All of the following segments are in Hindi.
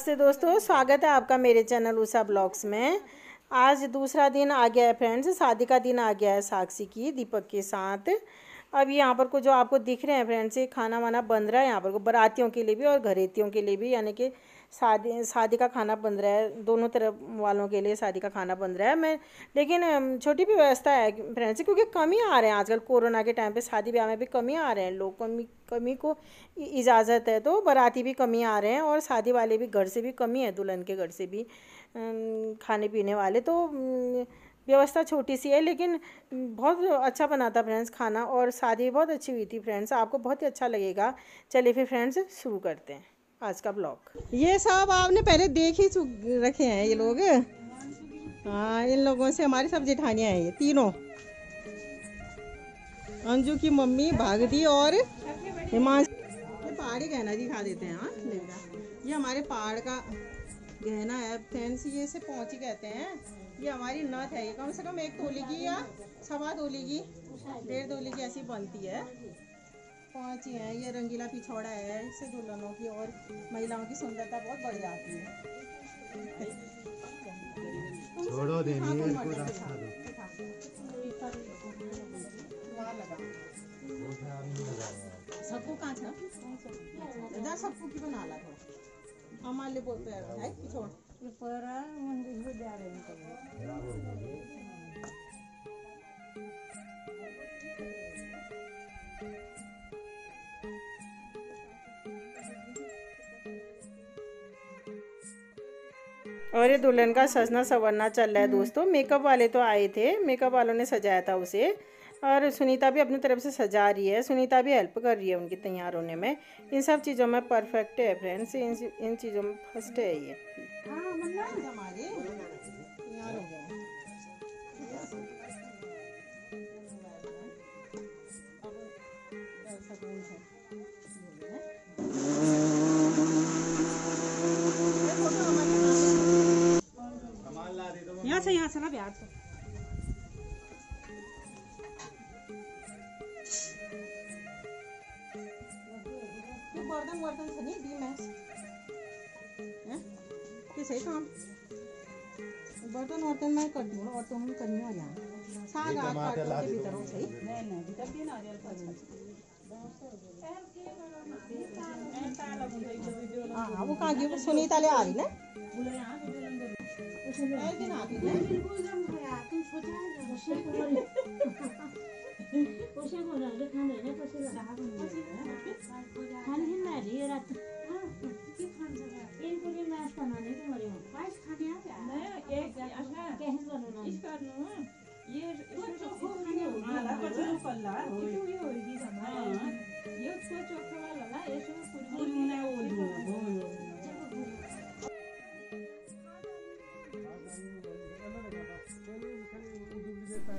नमस्ते दोस्तों, स्वागत है आपका मेरे चैनल उषा ब्लॉग्स में। आज दूसरा दिन आ गया है फ्रेंड्स, शादी का दिन आ गया है साक्षी की दीपक के साथ। अब यहाँ पर को जो आपको दिख रहे हैं फ्रेंड्स, ये खाना वाना बन रहा है यहाँ पर को बारातियों के लिए भी और घरेतियों के लिए भी, यानी कि शादी का खाना बन रहा है। दोनों तरफ वालों के लिए शादी का खाना बन रहा है। लेकिन छोटी भी व्यवस्था है फ्रेंड्स, क्योंकि कम ही आ रहे हैं आजकल। कोरोना के टाइम पे शादी ब्याह में भी कम ही आ रहे हैं लोग, कमी को इजाज़त है तो बाराती भी कम ही आ रहे हैं और शादी वाले भी घर से भी कम ही है, दुल्हन के घर से भी खाने पीने वाले। तो व्यवस्था छोटी सी है लेकिन बहुत अच्छा बना था फ्रेंड्स खाना, और शादी भी बहुत अच्छी हुई थी फ्रेंड्स। आपको बहुत ही अच्छा लगेगा। चलिए फिर फ्रेंड्स शुरू करते हैं आज का ब्लॉग। ये सब आपने पहले देख ही रखे हैं ये लोग। हाँ, इन लोगों से हमारी सब जेठानियाँ हैं, ये तीनों। अंजू की मम्मी भागदी और हिमांशु। ये पहाड़ी गहना दिखा देते हैं। हाँ, ये हमारे पहाड़ का गहना है फ्रेंड्स। ये से पहुँची कहते हैं। ये हमारी नथ है। ये कम से कम 1 तोले की या 1.25 तोले की, 1.5 तोले की ऐसी बनती है। पहुँची है। ये रंगीला पिछौड़ा है। इससे दुल्हनों की और महिलाओं की सुंदरता बहुत बढ़ जाती है। छोड़ो देनी है इनको, रास्ता दो। सबको कहाँ था? इधर सबको की बना ला थोड़ा। हमारे बोलते हैं पिछोड़। और ये दुल्हन का सजना संवरना चल रहा है दोस्तों। मेकअप वाले तो आए थे, मेकअप वालों ने सजाया था उसे, और सुनीता भी अपनी तरफ से सजा रही है। सुनीता भी हेल्प कर रही है उनकी तैयार होने में। इन सब चीज़ों में परफेक्ट है फ्रेंड्स, इन चीज़ों में फर्स्ट है ये। यहाँ से ना ब्याज से। बर्तन से नहीं दी मैं किसे काम बर्तन मैं कर दूँ और तुम करनी हो यहाँ साग आग काट के भीतर हो सही नहीं भीतर भी नारियल हाँ वो कहाँ गई? सुनीता ले आ रही ना।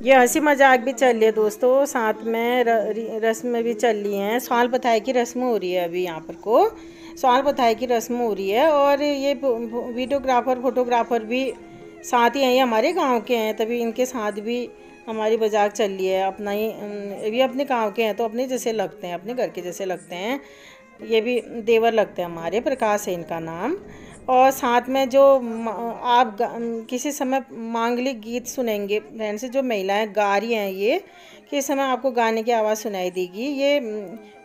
ये हंसी मजाक भी चल रही है दोस्तों, साथ में रस्म भी चल रही हैं। सवाल बधाई की रस्म हो रही है अभी यहाँ पर को, सवाल बधाई की रस्म हो रही है। और ये वीडियोग्राफर फोटोग्राफर भी साथ ही हैं, ये हमारे गांव के हैं, तभी इनके साथ भी हमारी मजाक चल रही है। अपना ही ये अपने गांव के हैं तो अपने जैसे लगते हैं, अपने घर के जैसे लगते हैं। ये भी देवर लगते हैं हमारे, प्रकाश है इनका नाम। और साथ में जो आप किसी समय मांगलिक गीत सुनेंगे फ्रेंड्स, जो महिलाएं गा रही हैं ये, किस समय आपको गाने की आवाज़ सुनाई देगी। ये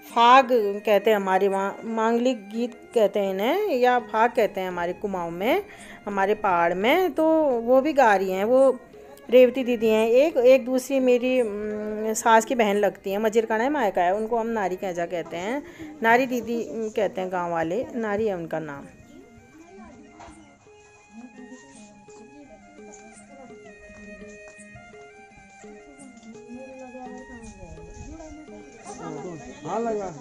फाग कहते हैं हमारे वहाँ, मांगलिक गीत कहते हैं इन्हें, या फाग कहते हैं हमारे कुमाऊँ में, हमारे पहाड़ में। तो वो भी गा रही हैं। वो रेवती दीदी हैं, एक दूसरी मेरी सास की बहन लगती हैं। मजिर का नाम मायका है, उनको हम नारी कैजा कहते हैं, नारी दीदी कहते हैं गांव वाले, नारी है उनका नाम। हाँ लगा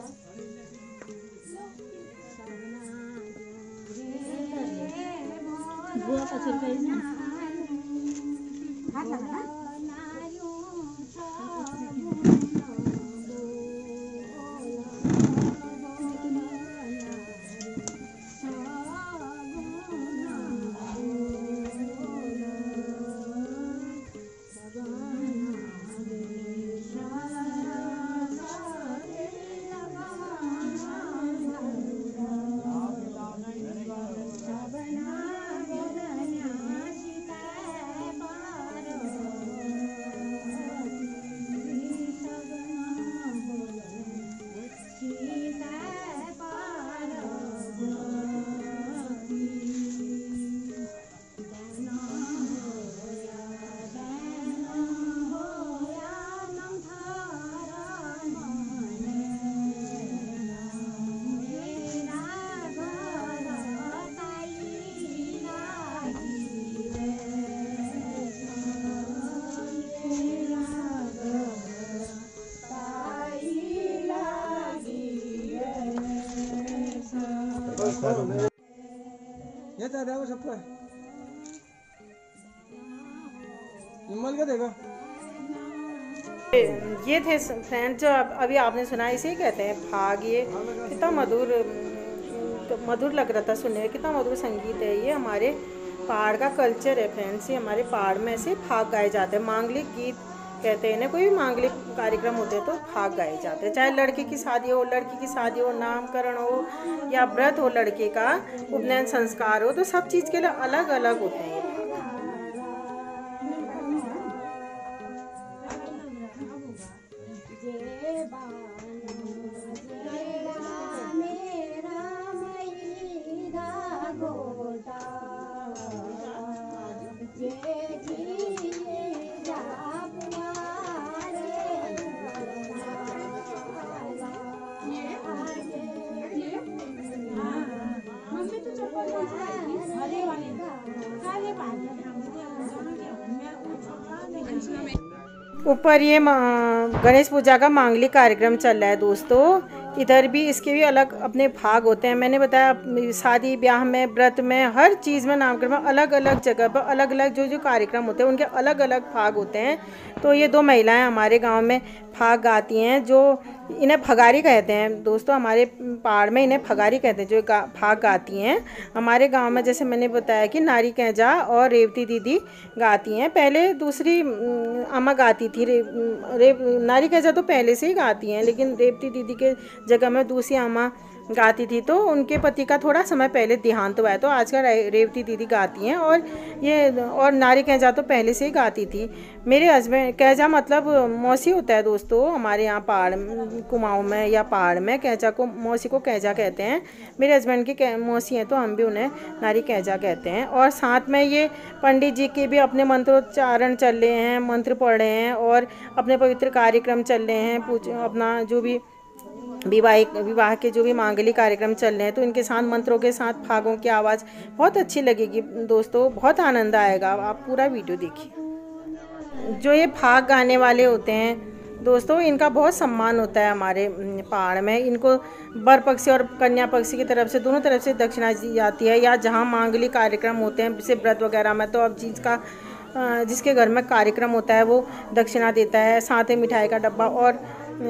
करूँगा। ये तो देखो सबको है। निम्मल का देखो। ये थे फ्रेंड जो अभी आपने सुना, इसे ही कहते हैं फाग। ये कितना मधुर लग रहा था सुनने में, कितना मधुर संगीत है। ये हमारे पहाड़ का कल्चर है फ्रेंड्स। ये हमारे पहाड़ में ऐसे फाग गाए जाते हैं, मांगलिक गीत कहते हैं ना। कोई भी मांगलिक कार्यक्रम होते हैं तो फाग गाए जाते हैं, चाहे लड़के की शादी हो, लड़की की शादी हो, नामकरण हो या व्रत हो, लड़के का उपनयन संस्कार हो, तो सब चीज़ के लिए अलग अलग होते हैं ये फाग। ऊपर ये गणेश पूजा का मांगलिक कार्यक्रम चल रहा है दोस्तों। इधर भी इसके भी अलग अपने भाग होते हैं। मैंने बताया शादी ब्याह में, व्रत में, हर चीज़ में, नामकरण में अलग अलग जगह पर अलग अलग जो कार्यक्रम होते हैं उनके अलग अलग भाग होते हैं। तो ये दो महिलाएं हमारे गांव में फाग गाती हैं, जो इन्हें फगारी कहते हैं दोस्तों। हमारे पहाड़ में इन्हें फगारी कहते हैं, जो फाग गाती हैं। हमारे गांव में जैसे मैंने बताया कि नारी कैजा और रेवती दीदी गाती हैं। पहले दूसरी अम्मा गाती थी, नारी कैजा तो पहले से ही गाती हैं, लेकिन रेवती दीदी के जगह में दूसरी अम्मा गाती थी। तो उनके पति का थोड़ा समय पहले देहांत हुआ है, तो आजकल रेवती दीदी गाती हैं। और नारी कैजा तो पहले से ही गाती थी। मेरे हस्बैंड, कैजा मतलब मौसी होता है दोस्तों हमारे यहाँ पहाड़ कुमाऊँ में या पहाड़ में। कैजा को, मौसी को कैजा कहते हैं। मेरे हस्बैंड की मौसी हैं तो हम भी उन्हें नारी कैजा कहते हैं। और साथ में ये पंडित जी के भी अपने मंत्रोच्चारण चल रहे हैं, मंत्र पढ़ रहे हैं और अपने पवित्र कार्यक्रम चल रहे हैं। अपना जो भी विवाह के जो भी मांगलिक कार्यक्रम चल रहे हैं, तो इनके साथ मंत्रों के साथ फागों की आवाज़ बहुत अच्छी लगेगी दोस्तों, बहुत आनंद आएगा। आप पूरा वीडियो देखिए। जो ये फाग गाने वाले होते हैं दोस्तों, इनका बहुत सम्मान होता है हमारे पहाड़ में। इनको वर पक्ष और कन्या पक्ष की तरफ से, दोनों तरफ से दक्षिणा दी जाती है। या जहाँ मांगलिक कार्यक्रम होते हैं जैसे व्रत वगैरह में, तो अब जिसके घर में कार्यक्रम होता है वो दक्षिणा देता है, साथ ही मिठाई का डब्बा और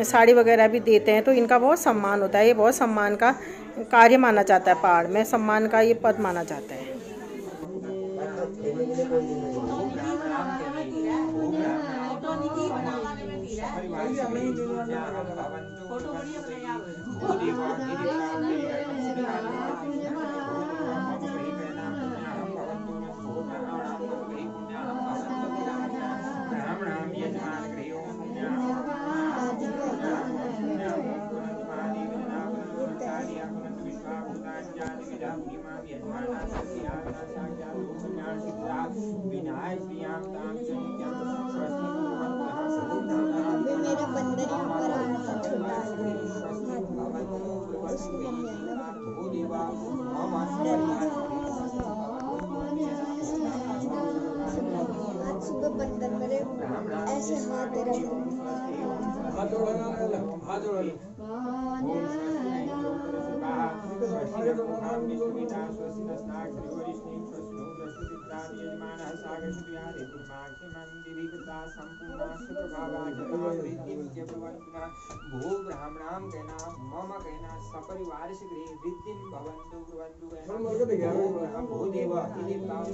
साड़ी वगैरह भी देते हैं। तो इनका बहुत सम्मान होता है। ये बहुत सम्मान का कार्य माना जाता है, पहाड़ में सम्मान का ये पद माना जाता है। मेरा बंदर यहाँ पर आज सुबह बंदर मेरे ऐसे हाथ भू ब्राह्मणाम कहना मम कहना सपरिवार से रिद्धिं भवन्तु कुर्वन्तु कहना भूदेव इति ताव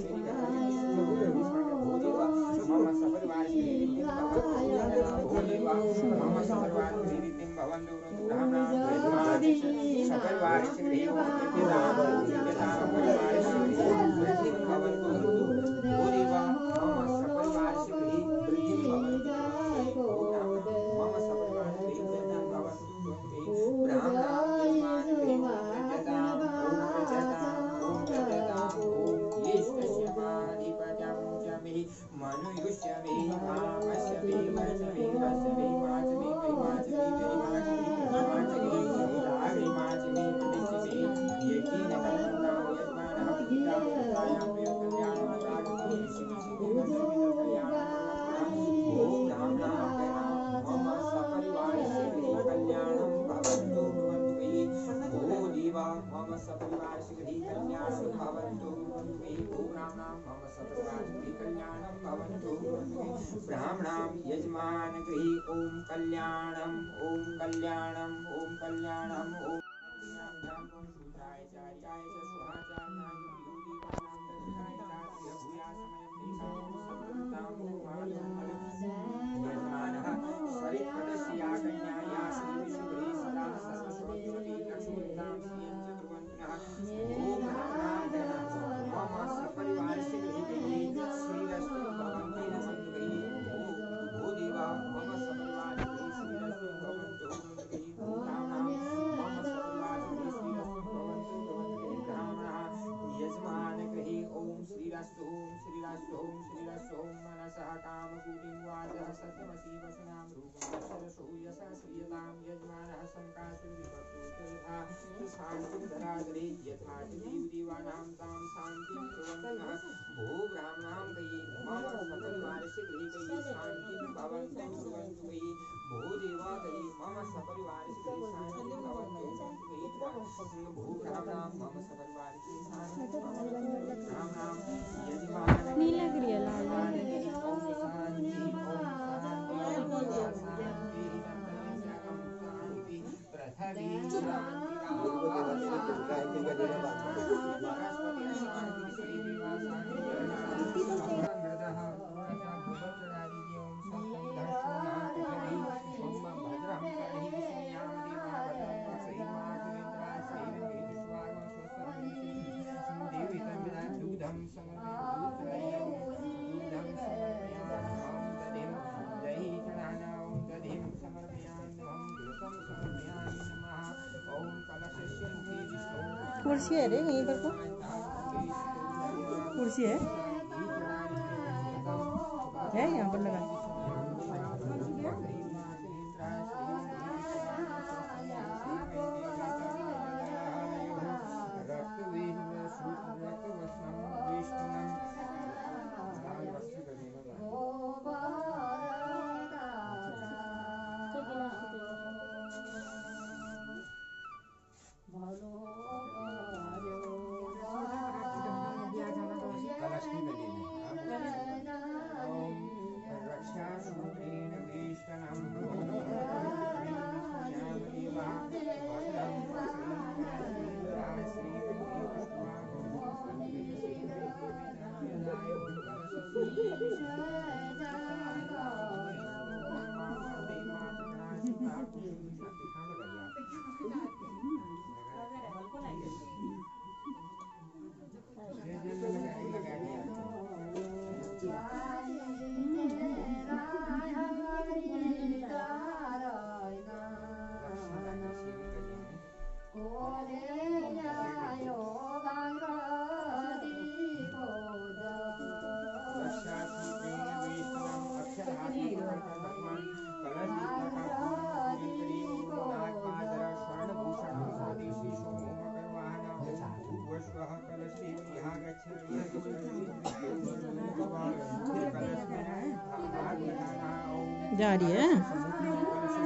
भूदेव मम सपरिवार से रिद्धिं भवन्तु भूदेव मम सपरिवार से रिद्धिं भवन्तु ब्राह्मणाम सपरिवार से रिद्धिं भवन्तु मम सपरिवार ब्राह्मणां मम सपरिवारगृहे कल्याणं भवन्तु ब्राह्मणां यजमान गृहे ओम कल्याणं ओम कल्याणं ओम कल्याणं ओम शूद्राय चार्याय च स्वाचार्याय युवदीवानां दक्षिणाय चार्य भूयासमयं तेषां सद्गतां यजमानः स्वरित्पदस्य या कन्या या श्रीविशुभ्रे सदा सर्वस्वती लक्ष्मीतां श्रियं च ध्रुवन्तिनः ओम मम सपरिवारस्य गृहे श्रीरस्तु भवन्ति न सन्तु भो देवा मम सपरिवारस्य श्रीरस्तु भवन्तु ब्राह्मणाः मम सपरिवारस्य श्रीरस्तु भवन्तु ब्राह्मणाः यजमान गृहे ओम श्रीरस्तु ओम मनसः कामकूटिं वाचः सत्यमसि वसनां रूपं सरसो यशः श्रियतां यजमानः शङ्कासुरिभक्तोऽथा शान्तिं धराधरे यथा देवदेवानां तां शान्तिं कुर्वन्तः भो ब्राह्मणां गये मम सपरिवारस्य गृहे शान्तिं भवन्तं कुर्वन्तु गये भो देवा गये मम सपरिवारस्य गृहे शान्तिं भवन्तं गये भो ब्राह्मणां मम सपरिवारस्य शान्तिं ब्राह्मणां यजमान नहीं लग रही है लाल कुर्सी है रे यहीं पर को कुर्सी है यहाँ पर लगा जा रही है।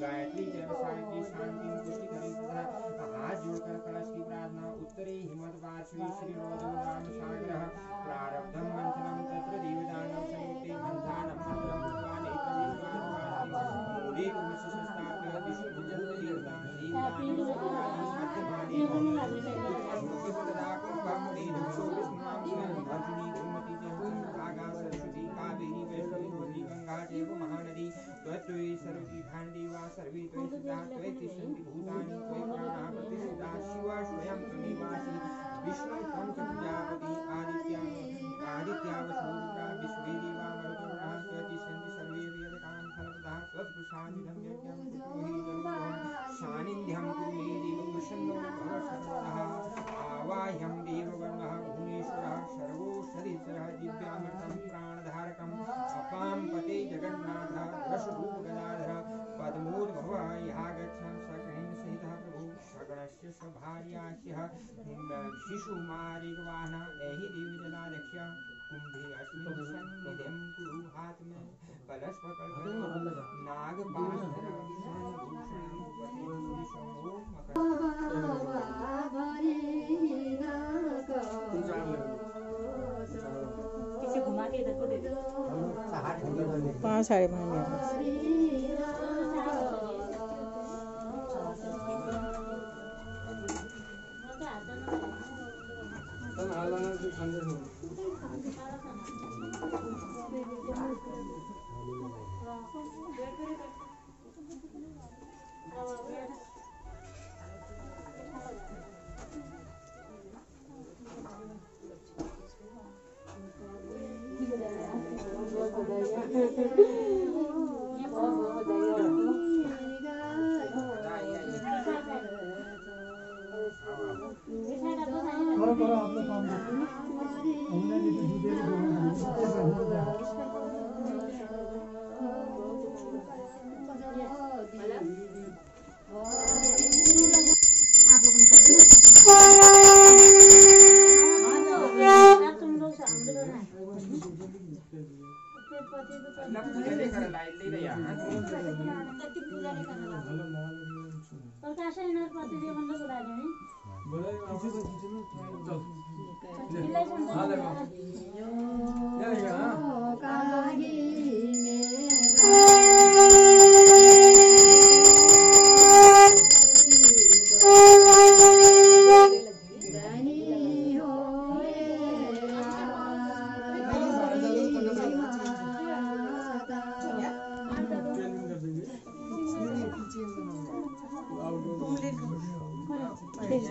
गायत्री जय शांति पुष्टि करें तथा हाथ जोड़कर कलश की प्रार्थना उत्तरे हिमत वार्षिक श्री नाम सागर प्रारब्धम मंथनम तत्र देवदानम संयुक्ते मंथानम मंत्रम भगवान मूले कुमशस्ताप्य विष्णुजन देवदान देवदान सत्यवाणी मुक्ति पदाक ब्रह्मणे नमो विष्णुनाम अर्जुनी गोमती जय भागा सरस्वती कावेरी वैष्णवी गंगा जैव महानदी त्वत्वे सर्वती भाण्डी वा सर्वे त्वयि सुधा त्वयि सन्ति भूतानि त्वयि प्राणाः प्रतिष्ठिता शिवा स्वयं त्वमेवासि विष्णु त्वं च प्रजापति आदित्यावसूरुद्रा विश्वे देवा मरुतगणाः त्वयि सन्ति सर्वे वेदकान् फलप्रदाः त्वत्प्रसादितं यज्ञं कुर्हि जरुः सान्निध्यं कुरु मे देव प्रसन्नो भव सर्वदा आवाह्यं देववर्णः भुवनेश्वरः सर्वोषधीश्वरः दिव्यामृतं प्राणधारकम् अपां पते जगन्नाथः दशरूप गदाधर पद्मोद्भवः यः गच्छन् सकलेन सहितः प्रभु सगणस्य स्वभार्याय मत्स्यः शिशुमारिगवाहन एहि दिव्यजलालक्ष्य कुंभे अस्मिन् सन्निधिं कुरु हाथ में कलश पकड़ नागपाशधर पीछे घुमा के इधर को दे दो। 5 साढ़े 5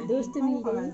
दोस्त मिल गए।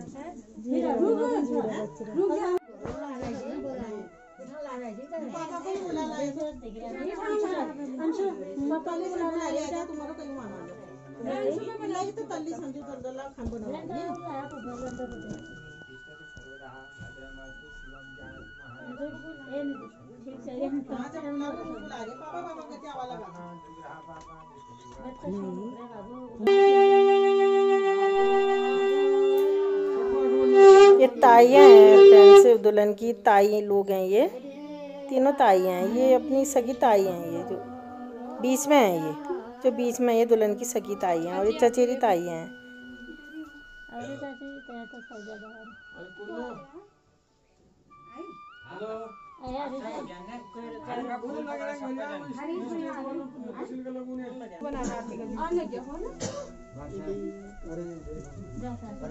ये ताइयाँ हैं फ्रेंड्स, दुल्हन की ताई लोग हैं, ये तीनों ताइयाँ हैं। ये अपनी सगी ताई हैं, ये जो बीच में है, ये जो बीच में ये दुल्हन की सगी ताई हैं, और ये चचेरी ताई हैं।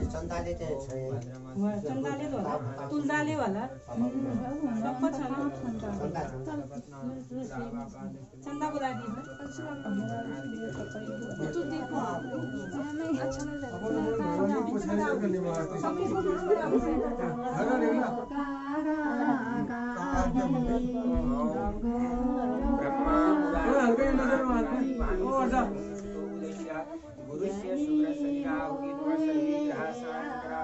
चंदा लेते हैं, चंदा ले दो, तुलदाले वाला सबको चंदा बुला दी। तो देखो आप अच्छा नहीं गुरुस्य शुक्रशरीरा होगी द्वासरी ग्रहासान करा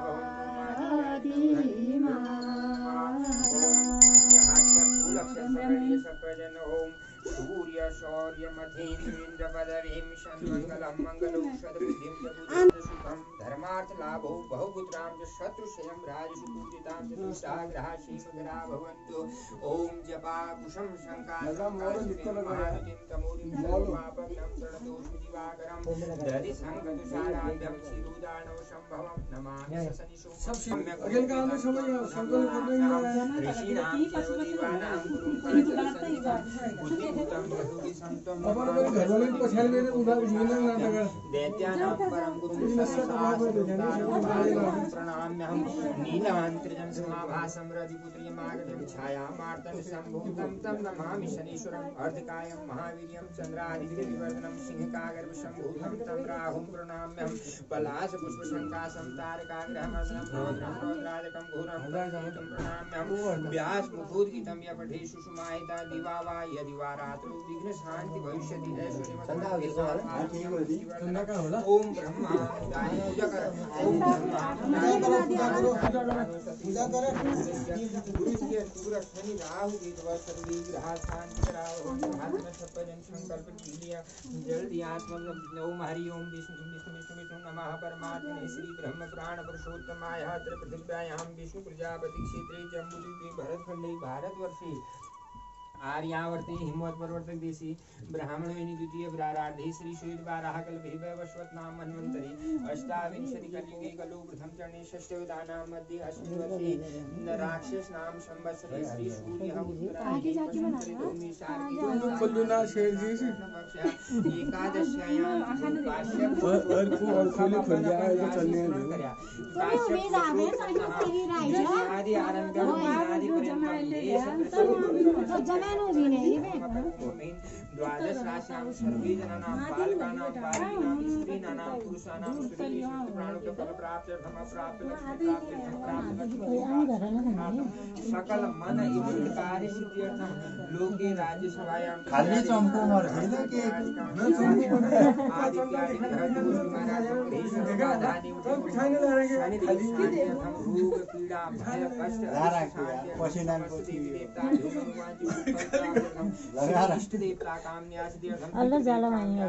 फूल अक्षर सकलिय सकजन ओम सूर्य शौर्य मधेन्द्र पदवीं षण्मंगलम मंगलौषध बुद्धिं जबुद्धं सुखं धर्मार्थ लाभो बहुपुत्रां च शत्रुशयं राजसु पूजितां च दुष्टाग्रहा श्रीमकरा भवन्तु। ओम जपा कुशं शंकासं महारुतिं तमोरिं सर्वपापग्नं प्रणतोषु दिवाकरं दधि संगतुषाराभ्यं क्षीरोदानव संभवं नमामि शनिशों अगेन का हमें समझ संकल्प करने में ऋषीणां देवानां गुरुं फलचरसंहितां बुद्धिभूतं मधुविसंतं अपन अपने घर वाले को पछाड़ लेने उधर जीवन ना लगा दैत्यानां परं गुरुं प्रणाम्यहं नीलांत्रिजं समाभासं रविपुत्र्यमागतं छायामार्तं सम्भूतं तं नमामि शनीश्वरम् अर्धकायं महावीर्यं चन्द्रादिविवर्धनं सिंहकागर्भसम्भूतं तं राहुं प्रणाम्यहं पलाशपुष्पशङ्कासं तारकाग्रहमर्दनं रौद्रं रौद्राजकं घोरं प्रणाम्यहं व्यासमुखोद्गीतं यपठेषु सुमाहिता दिवा वा वा यदि वा रात्रौ विघ्न शांति भविष्यति ओम ब्रह्मा पूजा कर ओम ब्रह्मा पूजा कर गुरु के शनि राहु केतु सर्वे ग्रह शांति कराओ हाथ में छप्पन संकल्प कीजिए जल्दी आत्मा ओम हरि ओम विष्णु विष्णु विष्णु विष्णु नमः परमात्मने श्री ब्रह्म प्राण पुरुषोत्तमाय पृथ्व्यायां विष्णु प्रजापति क्षेत्रे जम्बूद्वीपे भरतखंडे भारतवर्षे आर्यावर्ते हिमवत पर्वतक देशी ब्राह्मणवेणी द्वितीय प्रारार्धे श्री श्वेत बाराह कल्पे वैवस्वत नाम मन्वन्तरे अष्टाविंशति कलियुगे कलौ प्रथम चरणे षष्ठवेदानां मध्ये अस्मिन् वर्षे राक्षस नाम संवत्सरे श्री सूर्यः एकादश्यायां आदि आरंभ आदि द्वादश राशियां सर्वे जनानां बालकानां बालिकानां स्त्रीणां पुरुषाणां प्राणों फल प्राप्त धर्म प्राप्त लक्ष्मी प्राप्त सकल मन इवन कार्य सिद्ध्यर्थं लोके राज्य सभायां खाली चंपू मर है ना कि आदित्यादि ग्रह दोष महाराज देशदानी रोग पीड़ा भय कष्ट पसीना देवता इष्ट देवता अल्लाह जाला मायने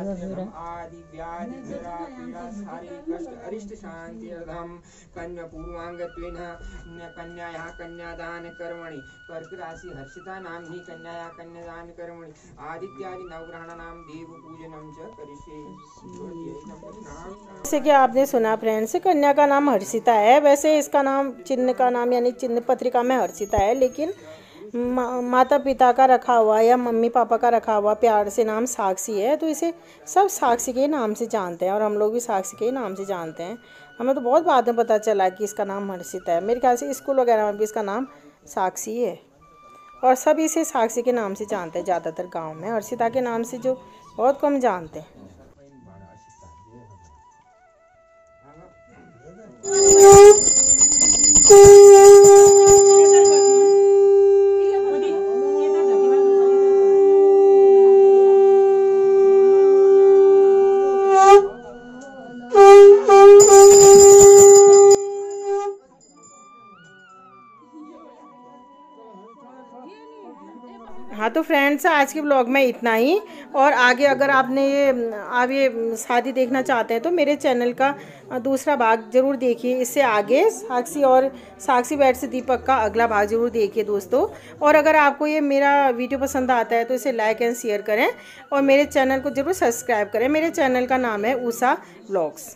आदि व्याधि जरा पीड़ा सारी कष्ट अरिष्ट शांति अर्थम कन्या पूर्वांगत्वेन कन्यायाः कन्यादान कर्मणि कर्क राशि हर्षिता नाम्नि कन्यायाः कन्यादान कर्मणि आदित्यादि नवग्रहाणां देव पूजनं च करिष्ये। जैसे कि आपने सुना फ्रेंड्स, कन्या का नाम हर्षिता है। वैसे इसका नाम चिन्ह का नाम यानी चिन्ह पत्रिका में हर्षिता है, लेकिन माता पिता का रखा हुआ या मम्मी पापा का रखा हुआ प्यार से नाम साक्षी है। तो इसे सब साक्षी के नाम से जानते हैं और हम लोग भी साक्षी के नाम से जानते हैं। हमें तो बहुत बाद में पता चला कि इसका नाम हर्षिता है। मेरे ख्याल से स्कूल वगैरह में भी इसका नाम साक्षी है और सब इसे साक्षी के नाम से जानते हैं ज़्यादातर गाँव में। हर्षिता के नाम से जो बहुत कम जानते हैं। हाँ तो फ्रेंड्स, आज के ब्लॉग में इतना ही। और आगे अगर आपने ये शादी देखना चाहते हैं तो मेरे चैनल का दूसरा भाग ज़रूर देखिए। इससे आगे साक्षी और साक्षी बैठ से दीपक का अगला भाग ज़रूर देखिए दोस्तों। और अगर आपको ये मेरा वीडियो पसंद आता है तो इसे लाइक एंड शेयर करें और मेरे चैनल को ज़रूर सब्सक्राइब करें। मेरे चैनल का नाम है उषा व्लॉग्स।